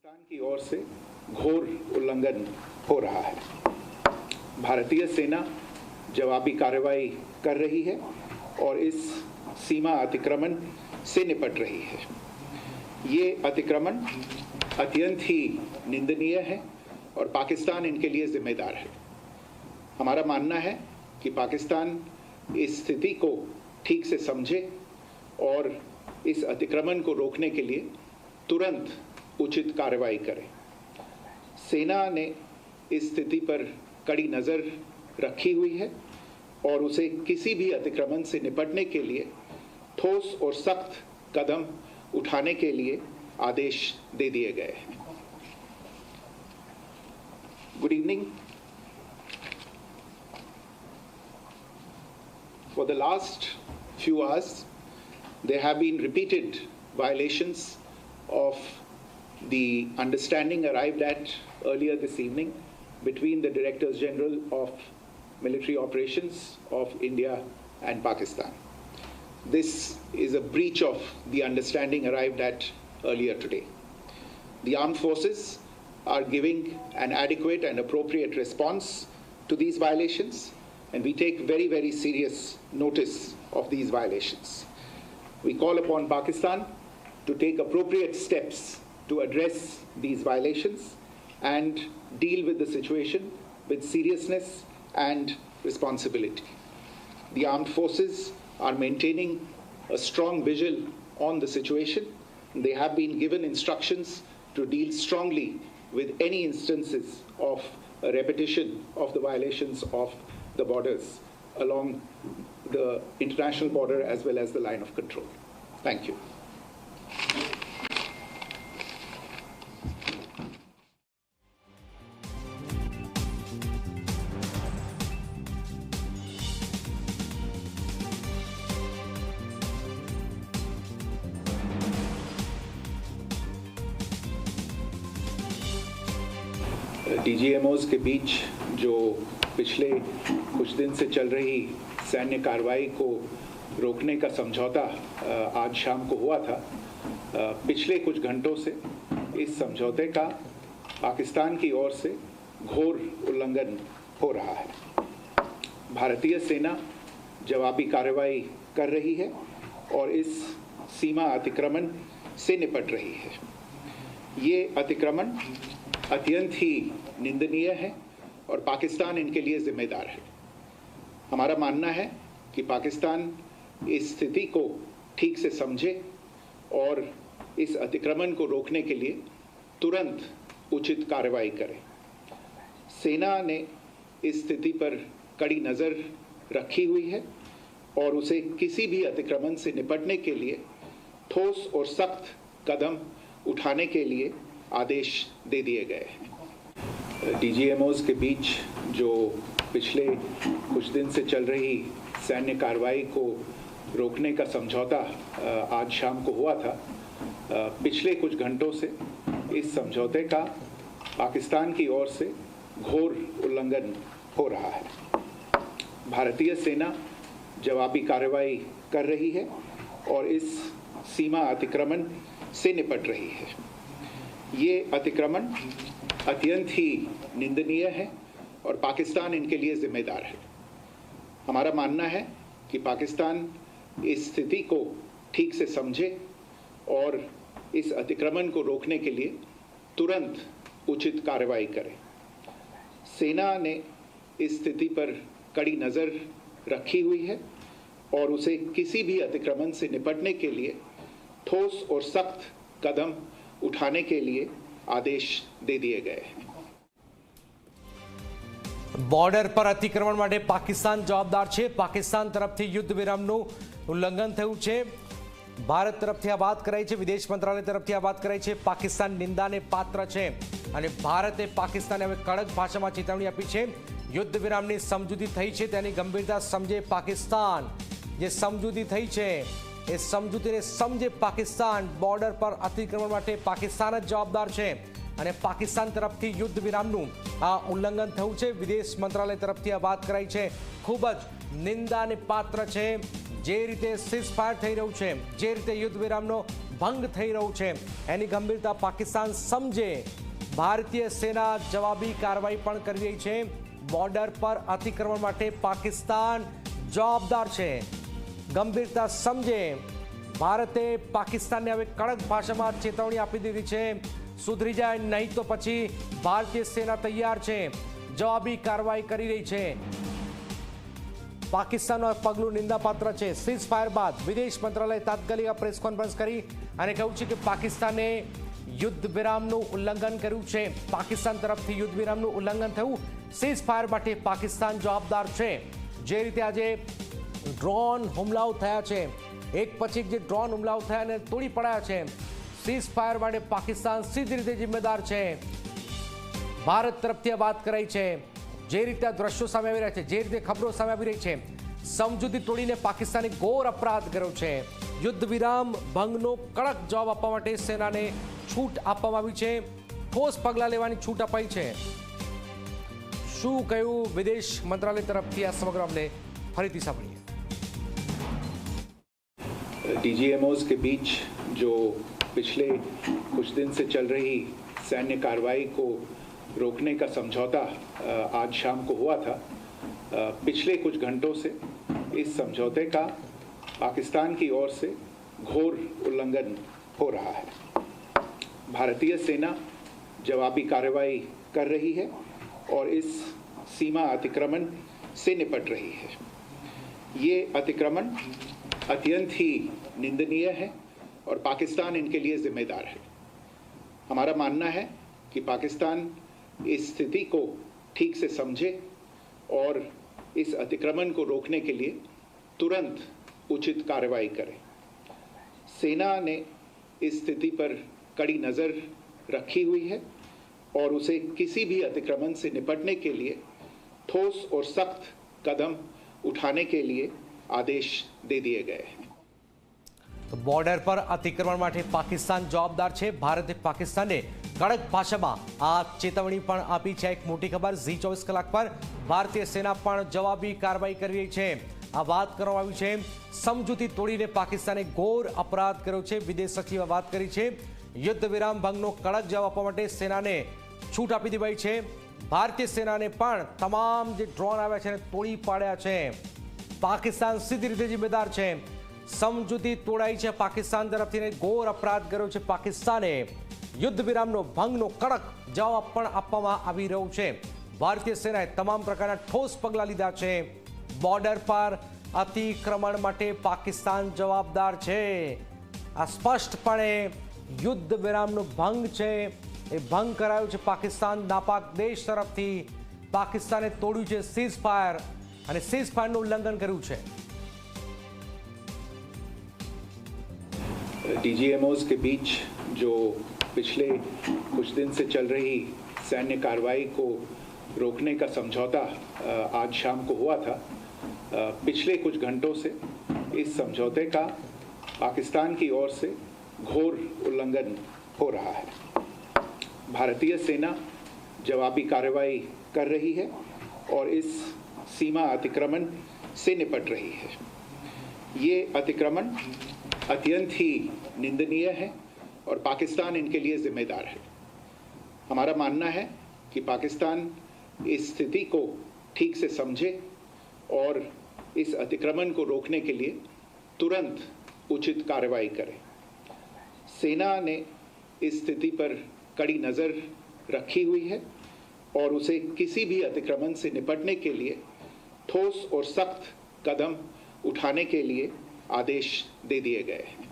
पाकिस्तान की ओर से घोर उल्लंघन हो रहा है। भारतीय सेना जवाबी कार्रवाई कर रही है और इस सीमा अतिक्रमण से निपट रही है। ये अतिक्रमण अत्यंत ही निंदनीय है और पाकिस्तान इनके लिए जिम्मेदार है। हमारा मानना है कि पाकिस्तान इस स्थिति को ठीक से समझे और इस अतिक्रमण को रोकने के लिए तुरंत उचित कार्रवाई करे। सेना ने इस स्थिति पर कड़ी नज़र रखी हुई है और उसे किसी भी अतिक्रमण से निपटने के लिए ठोस और सख्त कदम उठाने के लिए आदेश दे दिए गए हैं। Good evening. For the last few hours, there have been repeated violations of the understanding arrived at earlier this evening between the Directors General of Military Operations of India and Pakistan. This is a breach of the understanding arrived at earlier today. The armed forces are giving an adequate and appropriate response to these violations, and we take very, very serious notice of these violations. We call upon Pakistan to take appropriate steps to address these violations and deal with the situation with seriousness and responsibility. The armed forces are maintaining a strong vigil on the situation. They have been given instructions to deal strongly with any instances of a repetition of the violations of the borders along the international border as well as the line of control. Thank you. डीजीएमओज के बीच जो पिछले कुछ दिन से चल रही सैन्य कार्रवाई को रोकने का समझौता आज शाम को हुआ था। पिछले कुछ घंटों से इस समझौते का पाकिस्तान की ओर से घोर उल्लंघन हो रहा है। भारतीय सेना जवाबी कार्रवाई कर रही है और इस सीमा अतिक्रमण से निपट रही है। ये अतिक्रमण अत्यंत ही निंदनीय है और पाकिस्तान इनके लिए जिम्मेदार है। हमारा मानना है कि पाकिस्तान इस स्थिति को ठीक से समझे और इस अतिक्रमण को रोकने के लिए तुरंत उचित कार्रवाई करे। सेना ने इस स्थिति पर कड़ी नज़र रखी हुई है और उसे किसी भी अतिक्रमण से निपटने के लिए ठोस और सख्त कदम उठाने के लिए आदेश दे दिए गए हैं। डीजीएमओज के बीच जो पिछले कुछ दिन से चल रही सैन्य कार्रवाई को रोकने का समझौता आज शाम को हुआ था। पिछले कुछ घंटों से इस समझौते का पाकिस्तान की ओर से घोर उल्लंघन हो रहा है। भारतीय सेना जवाबी कार्रवाई कर रही है और इस सीमा अतिक्रमण से निपट रही है। ये अतिक्रमण अत्यंत ही निंदनीय है और पाकिस्तान इनके लिए जिम्मेदार है। हमारा मानना है कि पाकिस्तान इस स्थिति को ठीक से समझे और इस अतिक्रमण को रोकने के लिए तुरंत उचित कार्रवाई करे। सेना ने इस स्थिति पर कड़ी नज़र रखी हुई है और उसे किसी भी अतिक्रमण से निपटने के लिए ठोस और सख्त कदम उठाने के लिए आदेश दे दिए गए हैं। બોર્ડર પર અતિક્રમણ માટે પાકિસ્તાન જવાબદાર છે। પાકિસ્તાન તરફથી યુદ્ધ વિરામનું ઉલ્લંઘન થયું છે। ભારત તરફથી આ વાત કરાઈ છે, વિદેશ મંત્રાલય તરફથી આ વાત કરાઈ છે। પાકિસ્તાન નિંદાને પાત્ર છે અને ભારતે પાકિસ્તાનને હવે કડક ભાષામાં ચેતવણી આપી છે। યુદ્ધ વિરામની સમજૂતી થઈ છે તેની ગંભીરતા સમજે પાકિસ્તાન। જે સમજૂતી થઈ છે એ સમજૂતીને સમજે પાકિસ્તાન। બોર્ડર પર અતિક્રમણ માટે પાકિસ્તાન જ જવાબદાર છે અને પાકિસ્તાન તરફથી યુદ્ધ વિરામનું આ ઉલ્લંઘન થયું છે। વિદેશ મંત્રાલય તરફથી આ વાત કરાઈ છે, ખૂબ જ નિંદાને પાત્ર છે। જે રીતે સીઝફાયર થઈ રહ્યું છે, જે રીતે યુદ્ધ વિરામનો ભંગ થઈ રહ્યું છે એની ગંભીરતા પાકિસ્તાન સમજે ભારતીય સેના જવાબી કાર્યવાહી પણ કરી રહી છે બોર્ડર પર અતિક્રમણ માટે પાકિસ્તાન જવાબદાર છે ગંભીરતા સમજે ભારતે પાકિસ્તાનને હવે કડક ભાષામાં ચેતવણી આપી દીધી છે સુધરી જાય નહીં તો પછી ભારતીય સેના તૈયાર છે જવાબી કાર્યવાહી કરી રહી છે પાકિસ્તાનનું પગલું નિંદાપાત્ર છે સીઝ ફાયર બાદ વિદેશ મંત્રાલયે તાત્કાલિક પ્રેસ કોન્ફરન્સ કરી અને કહ્યું છે કે પાકિસ્તાને યુદ્ધ વિરામનું ઉલ્લંઘન કર્યું છે પાકિસ્તાન તરફથી યુદ્ધ વિરામનું ઉલ્લંઘન થયું સીઝ ફાયર માટે પાકિસ્તાન જવાબદાર છે જે રીતે આજે ડ્રોન હુમલાઓ થયા છે એક પછી જે ડ્રોન હુમલાઓ થયા અને તોડી પડાયા છે સીઝ ફાયર માટે પાકિસ્તાન સીધી રીતે જિમ્મેદાર છે ભારત તરફથી વાત કરાઈ છે જે રીતે આ દ્રશ્યો સામે આવી રહ્યા છે જે રીતે ખબરો સામે આવી રહી છે સમજૂતી તોડીને પાકિસ્તાને ઘોર અપરાધ કર્યો છે યુદ્ધ વિરામ ભંગનો કડક જવાબ આપવા માટે સેનાને છૂટ આપવામાં આવી છે ઠોસ પગલાં લેવાની છૂટ અપાઈ છે શું કહ્યું વિદેશ મંત્રાલય તરફથી આ સમગ્ર મામલે ફરીથી સાંભળીએ डीजीएमओज के बीच जो पिछले कुछ दिन से चल रही सैन्य कार्रवाई को रोकने का समझौता आज शाम को हुआ था पिछले कुछ घंटों से इस समझौते का पाकिस्तान की ओर से घोर उल्लंघन हो रहा है भारतीय सेना जवाबी कार्रवाई कर रही है और इस सीमा अतिक्रमण से निपट रही है ये अतिक्रमण अत्यंत ही निंदनीय है और पाकिस्तान इनके लिए जिम्मेदार है हमारा मानना है कि पाकिस्तान इस स्थिति को ठीक से समझे और इस अतिक्रमण को रोकने के लिए तुरंत उचित कार्रवाई करे सेना ने इस स्थिति पर कड़ी नज़र रखी हुई है और उसे किसी भी अतिक्रमण से निपटने के लिए ठोस और सख्त कदम उठाने के लिए आदेश दे दिए गए हैं तो बॉर्डर पर अतिक्रमण માટે પાકિસ્તાન જવાબદાર છે ભારતે પાકિસ્તાનને કડક ભાષામાં આ ચેતવણી પણ આપી છે એક મોટી ખબર ઝી 24 કલાક પર ભારતીય સેના પણ જવાબી કાર્યવાહી કરી રહી છે આ વાત કરવામાં આવી છે સમજૂતી તોડીને પાકિસ્તાને ઘોર અપરાધ કર્યો છે વિદેશ સચિવે વાત કરી છે યુદ્ધ વિરામ ભંગનો કડક જવાબ આપવા માટે સેનાને છૂટ આપી દેવાઈ છે ભારતીય સેનાને પણ તમામ જે ડ્રોન આવ્યા છે એને તોડી પાડ્યા છે પાકિસ્તાન સીધી રીતે જિમ્મેદાર છે સમજૂતી તોડાઈ છે પાકિસ્તાન તરફથી ઘોર અપરાધ કર્યો છે પાકિસ્તાને યુદ્ધ વિરામનો ભંગનો કડક જવાબ પણ આપવામાં આવી રહ્યો છે ભારતીય સેનાએ તમામ પ્રકારના ઠોસ પગલાં લીધા છે બોર્ડર પર અતિક્રમણ માટે પાકિસ્તાન જવાબદાર છે આ સ્પષ્ટપણે યુદ્ધ વિરામનો ભંગ છે એ ભંગ કરાયો છે પાકિસ્તાન નાપાક દેશ તરફથી પાકિસ્તાને તોડ્યું છે સીઝ ફાયર અને સીઝ ફાયરનું ઉલ્લંઘન કર્યું છે डीजीएमओज के बीच जो पिछले कुछ दिन से चल रही सैन्य कार्रवाई को रोकने का समझौता आज शाम को हुआ था पिछले कुछ घंटों से इस समझौते का पाकिस्तान की ओर से घोर उल्लंघन हो रहा है भारतीय सेना जवाबी कार्रवाई कर रही है और इस सीमा अतिक्रमण से निपट रही है ये अतिक्रमण अत्यंत ही निंदनीय है और पाकिस्तान इनके लिए जिम्मेदार है हमारा मानना है कि पाकिस्तान इस स्थिति को ठीक से समझे और इस अतिक्रमण को रोकने के लिए तुरंत उचित कार्रवाई करे सेना ने इस स्थिति पर कड़ी नज़र रखी हुई है और उसे किसी भी अतिक्रमण से निपटने के लिए ठोस और सख्त कदम उठाने के लिए आदेश दे दिए गए हैं